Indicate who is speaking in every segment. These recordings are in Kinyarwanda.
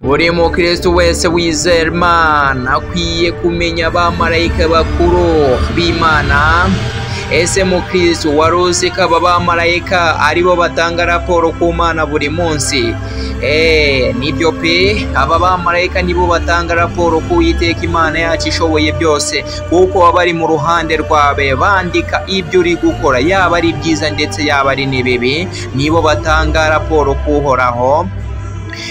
Speaker 1: buri mukristo wese wizera Imana akwiye kumenya abamarayika bakuru b'Imana. Ese mukristo wari uzi ko aba bamarayika aribo batanga raporo ku Mana buri munsi? Nibyo pe, aba bamarayika nibo batanga raporo ku Uwiteka Imana yacu ishoboye byose, kuko baba bari mu ruhande rwawe bandika ibyo uri gukora, yaba ari byiza ndetse yaba ari n'ibibi, nibo batanga raporo kuhoraho.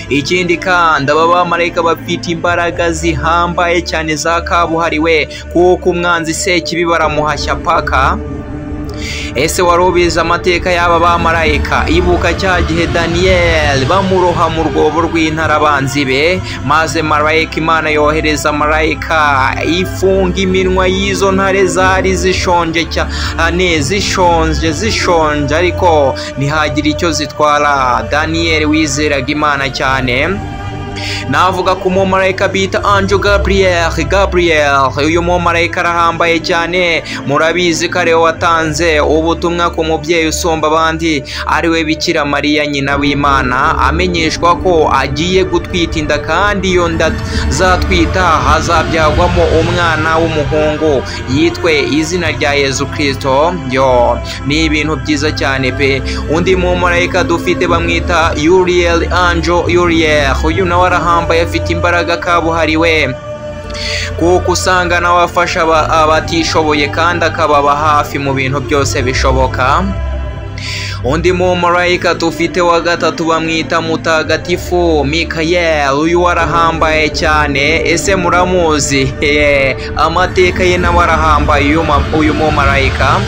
Speaker 1: Ikindi kandi aba bamarayika bafite imbaraga zihambaye cyane za kabuhariwe, kuko umwanzi Sekibi baramuhashya paka. Ese wari ubizi amateka y'aba bamarayika? Ibuka cya gihe Daniyeli bamuroha mu rwobo rw'intare abanzi be, maze marayika Imana yohereza marayika ifunga iminwa y'izo ntare zari zishonje cyane, zishonje ariko ntihagire icyo zitwara Daniyeli wizeraga Imana cyane. Navuga ku mumarayika bita Ange Gabriel. Uyu mumarayika arahambaye cyane, murabizi ko ariwe watanze ubutumwa ku mubyeyi usumba abandi, ariwe Bikira Mariya nyina w'Imana, amenyeshwa ko agiye gutwita inda, kandi iyo nda zatwita hazabyagwamo umwana w'umuhungu yitwe izina rya Yezu Kristo. Ni ibintu byiza cyane pe. Undi mumarayika dufite bamwita Uriel, Angel Uriel. Uyu nawe arahambaye, afite imbaraga kabuhariwe, kuko usanga nawe afasha abatishoboye kandi akababa hafi mu bintu byose bishoboka. Undi mumarayika dufite wa gatatu bamwita Mutagatifu Mikayeli. Uyu arahambaye cyane. Ese muramuzi? Amateka ye nawe arahambaye uyu mumarayika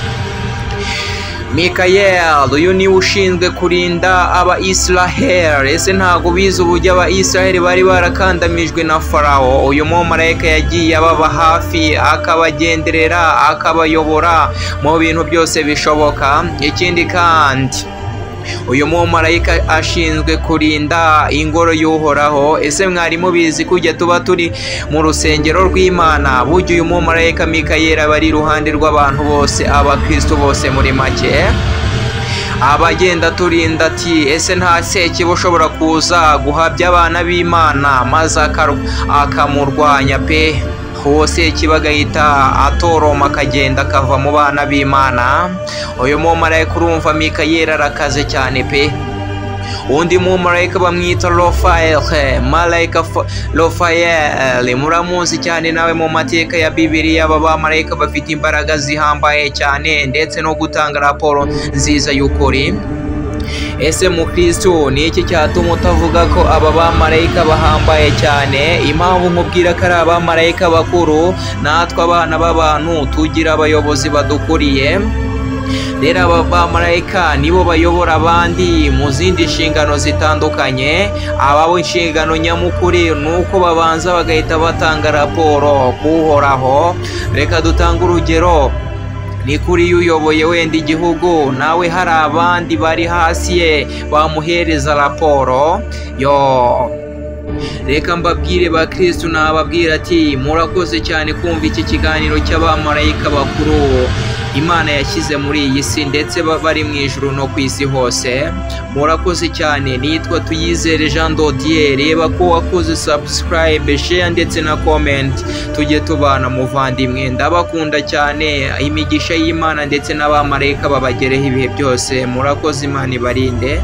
Speaker 1: Mikayeli. Uyu niwe ushinzwe kurinda Abayisiraheli. Ese ntabwo bize uburyo Abayisiraheli bari barakandamijwe na Farawo? Uyu mumarayika yagiye ababa hafi, akabagenderera, akabayobora mu bintu byose bishoboka. Ikindi kandi uyu mumarayika ashinzwe kurinda ingoro y'Uhoraho. Ese mwari mubizi kujya tuba turi mu rusengero rw'Imana? Burya uyu mumarayika Mikayeli aba ari iruhande rw'abantu bose, abakristo bose muri make, abagenda turinda ati ese nta Sekibi ushobora kuza guhabya abana b'Imana maze akamurwanya pe. Hose kibagahita atoroma akagenda akava mu bana b'Imana. Uyu mumarayika urumva Mikayeli arakaze cyane pe. Undi mumarayika bamwita Rafael. Marayika Rafael muramuzi cyane nawe mu mateka ya Bibiliya. Aba bamarayika bafite imbaraga zihambaye cyane, ndetse no gutanga raporo nziza y'ukuri. Ese mukristo ni iki cyatuma utavuga ko aba bamarayika bahambaye cyane? Impamvu nkubwira ko ari abamarayika bakuru, natwe abana b'abantu tugira abayobozi badukuriye. Rero aba bamarayika nibo bayobora abandi mu zindi nshingano zitandukanye. Abo inshingano nyamukuru ni uko babanza bagahita batanga raporo kuhoraho. Reka dutange urugero. Ni kuri uyoboye wenda igihugu, nawe hari abandi bari hasi ye bamuhereza raporo. Reka mbabwire bakristo, nababwira ati murakoze cyane kumva iki kiganiro cy'abamarayika bakuru Imana yashyize muri iyi si, ndetse bari mu ijuru no ku isi hose. Murakoze cyane. Nitwa Tuyizere Jean Dodier. Reba ko wakoze subscribe, share ndetse na comment, tujye tubana muvandimwe. Ndabakunda cyane. Imigisha y'Imana ndetse n'abamarayika babagereho ibihe byose. Murakoze. Imana ibarinde.